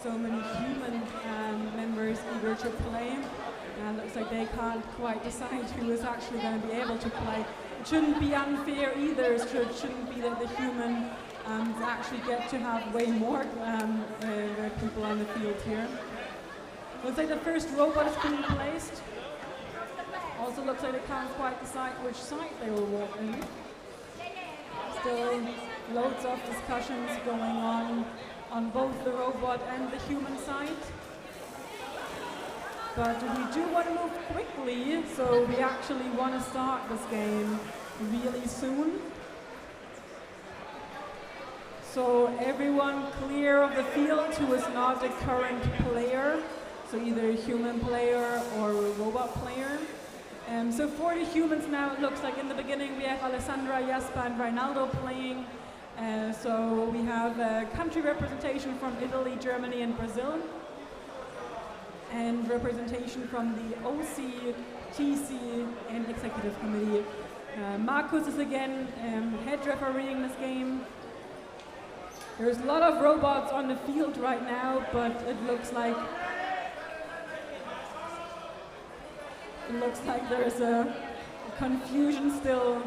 so many human members eager to play. And it looks like they can't quite decide who is actually going to be able to play. It shouldn't be unfair either. It shouldn't be that the human actually get to have way more people on the field here. Looks like the first robot is being placed. Also looks like they can't quite decide which side they will walk in. Still loads of discussions going on both the robot and the human side. But we do want to move quickly, so we actually want to start this game really soon. So everyone clear of the field who is not a current player, so either a human player or a robot player. So for the humans now, it looks like in the beginning we have Alessandra, Jasper and Reinaldo playing. So we have country representation from Italy, Germany and Brazil. And representation from the OC, TC and Executive Committee. Markus is again head refereeing this game. There's a lot of robots on the field right now, but it looks like there's a confusion still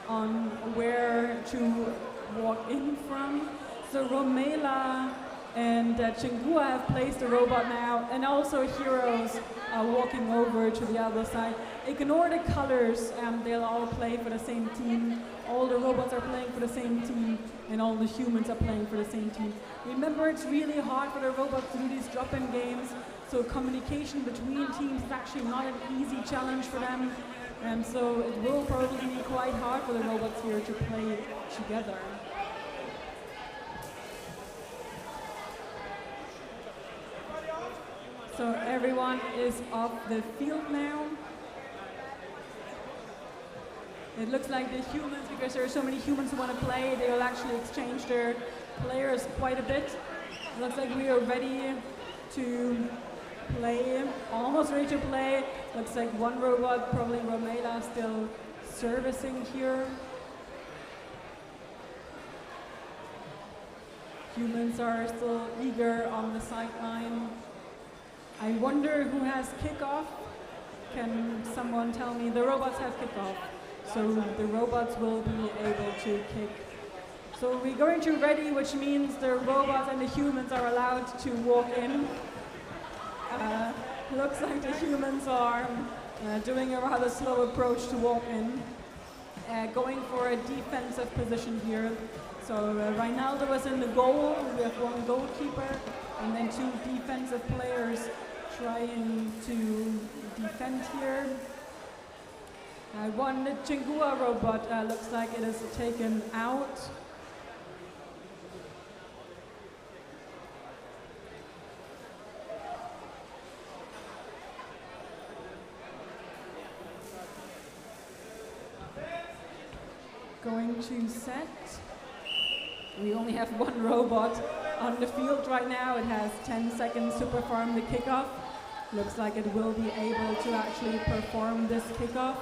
on where to walk in from. So Romela and Chingua have placed a robot now, and also heroes are walking over to the other side. Ignore the colors, they'll all play for the same team. All the robots are playing for the same team, and all the humans are playing for the same team. Remember, it's really hard for the robots to do these drop-in games, so communication between teams is actually not an easy challenge for them. So it will probably be quite hard for the robots here to play together. So everyone is off the field now. It looks like the humans, because there are so many humans who want to play, they will actually exchange their players quite a bit. It looks like we are ready to play, almost ready to play. Looks like one robot, probably Romela, still servicing here. Humans are still eager on the sideline. I wonder who has kickoff. Can someone tell me? The robots have kickoff, so the robots will be able to kick. So we're going to ready, which means the robots and the humans are allowed to walk in. Looks like the humans are doing a rather slow approach to walk in, going for a defensive position here. So Reinaldo was in the goal. We have one goalkeeper and then two defensive players trying to defend here. One Chingua robot looks like it is taken out. Going to set. We only have one robot on the field right now. It has 10 seconds to perform the kickoff. Looks like it will be able to actually perform this kickoff.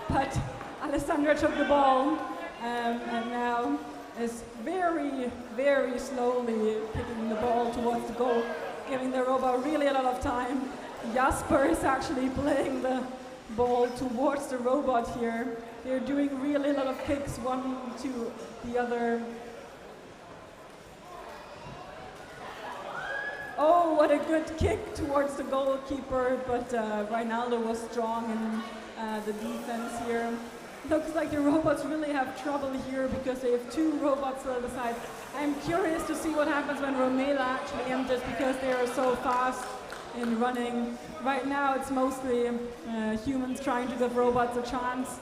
But Alessandra took the ball and now is very, very slowly kicking the ball towards the goal, giving the robot really a lot of time. Jasper is actually playing the ball towards the robot here. They're doing really a lot of kicks, one to the other. Oh, what a good kick towards the goalkeeper, but Reinaldo was strong in the defense here. Looks like the robots really have trouble here because they have two robots on the side. I'm curious to see what happens when Romela actually enters because they are so fast in running. Right now it's mostly humans trying to give robots a chance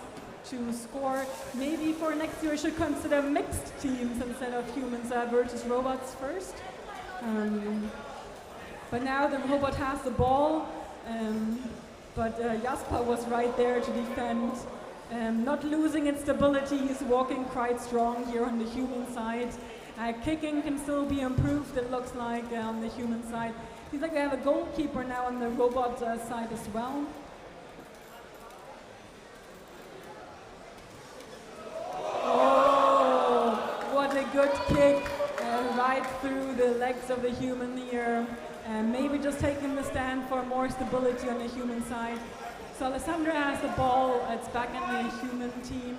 to score. Maybe for next year we should consider mixed teams instead of humans versus robots first. But now the robot has the ball, but Jasper was right there to defend. Not losing its stability, he's walking quite strong here on the human side. Kicking can still be improved, it looks like, on the human side. Seems like we have a goalkeeper now on the robot side as well. Oh, what a good kick, right through the legs of the human here, and maybe just taking the stand for more stability on the human side. So Alessandra has the ball, it's back in the human team.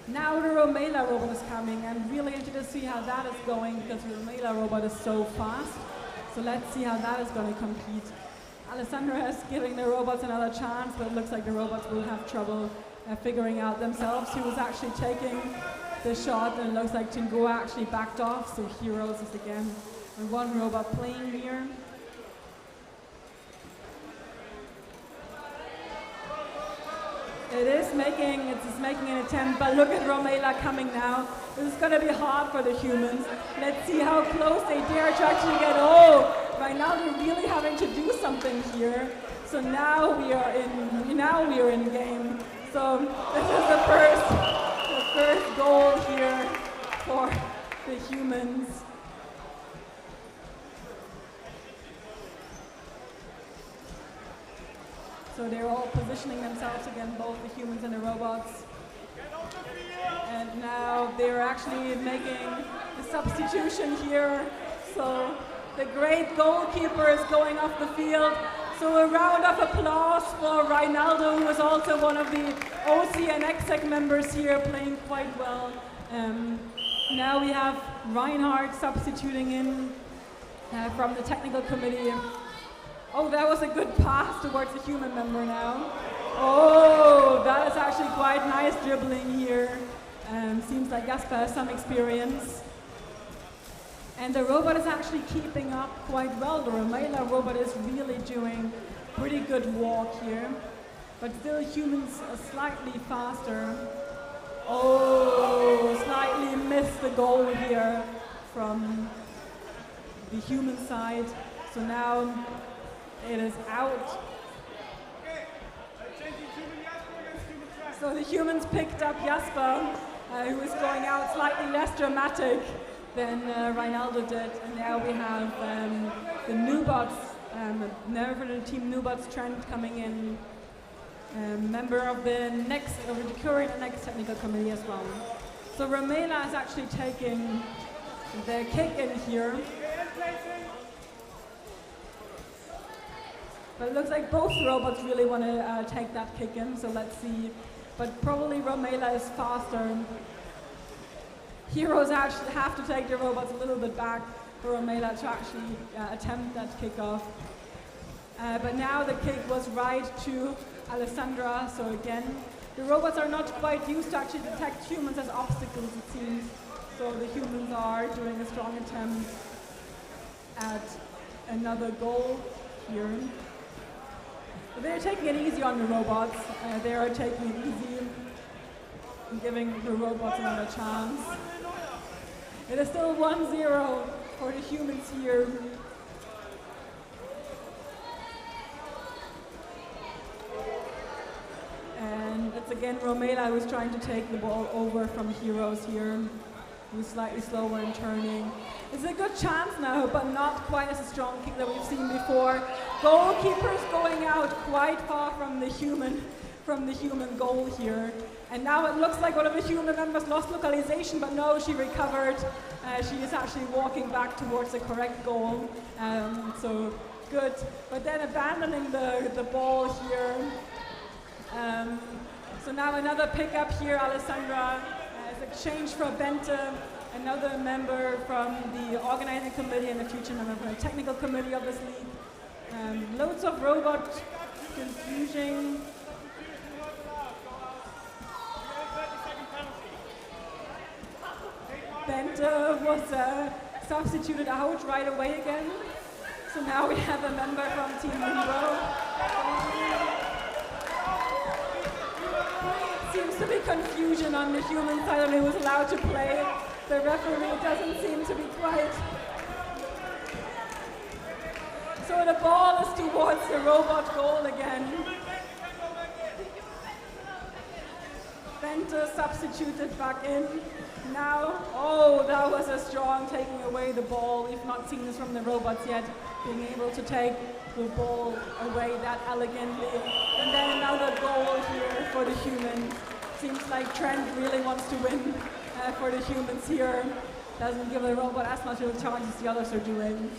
Now the Romela robot is coming. I'm really interested to see how that is going because the Romela robot is so fast. So let's see how that is going to compete. Alessandra is giving the robots another chance, but it looks like the robots will have trouble figuring out themselves who was actually taking the shot, and it looks like Chingo actually backed off, so Heroes is again one robot playing here. It's making an attempt, but look at Romela coming now. This is going to be hard for the humans. Let's see how close they dare to actually get. Oh, right now they're really having to do something here. So now we are in game. So this is the first goal here for the humans. So they're all positioning themselves against both the humans and the robots. And now they're actually making a substitution here. So the great goalkeeper is going off the field. So a round of applause for Reinaldo, who is also one of the OC and exec members here, playing quite well. Now we have Reinhard substituting in from the technical committee. Oh, that was a good pass towards the human member now. Oh, that is actually quite nice dribbling here. Seems like Jasper has some experience. And the robot is actually keeping up quite well. The Romela robot is really doing pretty good walk here. But still humans are slightly faster. Oh, slightly missed the goal here from the human side. So now it is out. So the humans picked up Jasper, who is going out slightly less dramatic than Reinaldo did. And now we have the Nubots, member for the team Nubots, Trent, coming in, member of the current next technical committee as well. So Romela is actually taking the kick in here. But it looks like both robots really want to take that kick in, so let's see. But probably Romela is faster. Heroes actually have to take the robots a little bit back for Romela to actually attempt that kickoff. But now the kick was right to Alessandra, so again, the robots are not quite used to actually detect humans as obstacles, it seems. So the humans are doing a strong attempt at another goal here. They're taking it easy on the robots. They are taking it easy and giving the robots another chance. It is still 1-0 for the humans here. And it's again Romela who's trying to take the ball over from Heroes here, who's slightly slower in turning. It's a good chance now, but not quite as a strong kick that we've seen before. Goalkeeper's going out quite far from the human goal here. And now it looks like one of the human members lost localization, but no, she recovered. She is actually walking back towards the correct goal. So good. But then abandoning the ball here. So now another pickup here, Alessandra. It's exchange for Bente, another member from the organizing committee and a future member from the technical committee of this league. Loads of robot confusion. Bente was substituted out right away again. So now we have a member from Team Humro. Seems to be confusion on the human side and he was allowed to play. The referee doesn't seem to be quite. So the ball is towards the robot goal again. Bente substituted back in. Now, oh, that was a strong taking away the ball. We've not seen this from the robots yet, being able to take the ball away that elegantly. And then another goal here for the humans. Seems like Trent really wants to win for the humans here. doesn't give the robot as much of a chance as the others are doing.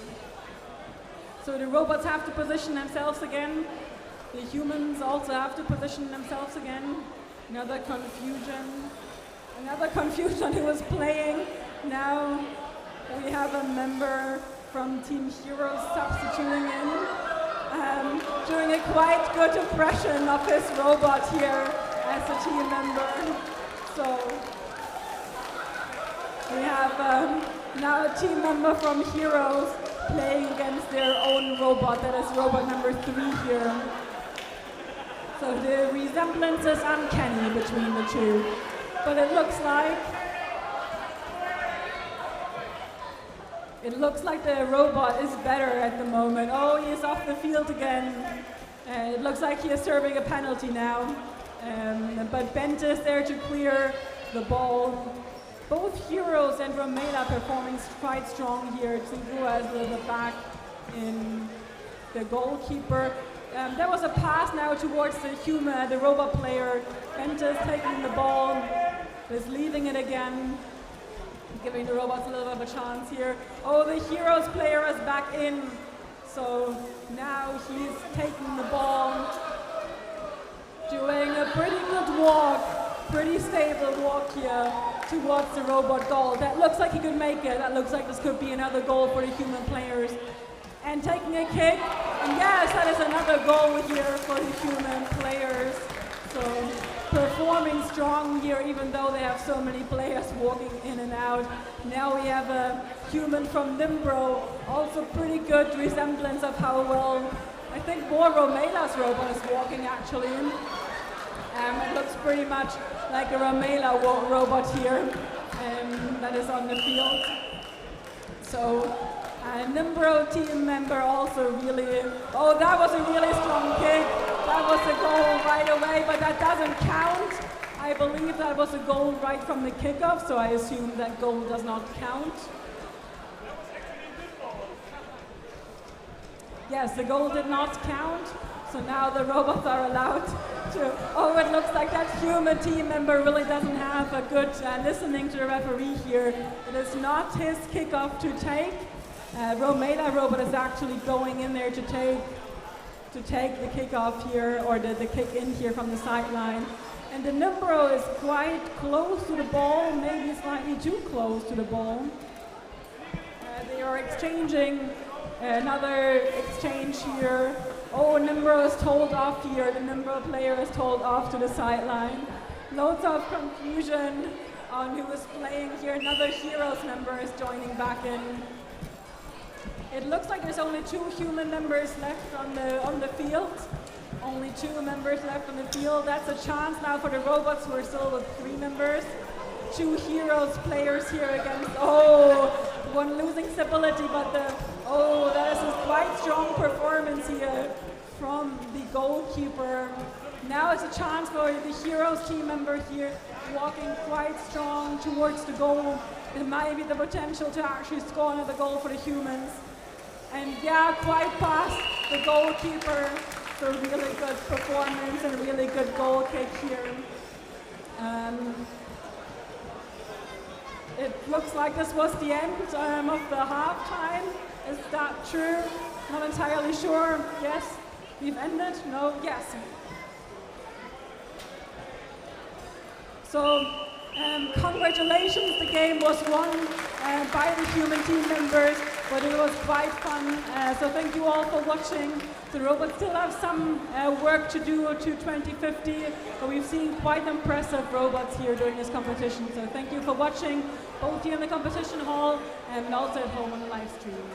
So the robots have to position themselves again. The humans also have to position themselves again. Another confusion who was playing. Now we have a member from Team Heroes substituting in, doing a quite good impression of his robot here as a team member. So we have now a team member from Heroes playing against their own robot, that is robot number 3 here. So the resemblance is uncanny between the two. But it looks like the robot is better at the moment. Oh, he is off the field again. It looks like he is serving a penalty now. But Bent is there to clear the ball. Both Heroes and Romela performing quite strong here. Tsingua is the back in the goalkeeper. There was a pass now towards the robot player. Bent is taking the ball, is leaving it again, giving the robots a little bit of a chance here. Oh, the Heroes player is back in. So now he's taking the ball, doing a pretty good walk, pretty stable walk here towards the robot goal. That looks like he could make it. That looks like this could be another goal for the human players. And taking a kick, and yes, that is another goal here for the human players. So performing strong here, even though they have so many players walking in and out. Now we have a human from Nimbro, also pretty good resemblance of how well, I think more Romela's robot is walking actually. It looks pretty much like a Romela robot here that is on the field. So Nimbro team member also really, oh, that was a really strong kick. That was a goal right away, but that doesn't count. I believe that was a goal right from the kickoff, so I assume that goal does not count. Yes, the goal did not count, so now the robots are allowed to, oh, it looks like that human team member really doesn't have a good listening to the referee here. It is not his kickoff to take. Romela robot is actually going in there to take the kickoff here, or the kick in here from the sideline. And the Nimbro is quite close to the ball, maybe slightly too close to the ball. They are exchanging, another exchange here. Oh, Nimbro is told off here. The Nimbro player is told off to the sideline. Loads of confusion on who is playing here. Another Heroes member is joining back in. It looks like there's only 2 human members left on the field. Only 2 members left on the field. That's a chance now for the robots, who are still with 3 members. 2 Heroes players here against, oh, one losing stability, but that is a quite strong performance here from the goalkeeper. Now it's a chance for the Heroes team member here, walking quite strong towards the goal. There might be the potential to actually score another goal for the humans. And yeah, quite past the goalkeeper. So really good performance and really good goal kick here. It looks like this was the end of the halftime. Is that true? Not entirely sure. Yes, we've ended. No, yes. So congratulations, the game was won by the human team members, but it was quite fun. So thank you all for watching. The robots still have some work to do to 2050, but we've seen quite impressive robots here during this competition. So thank you for watching, both here in the competition hall and also at home on the live stream.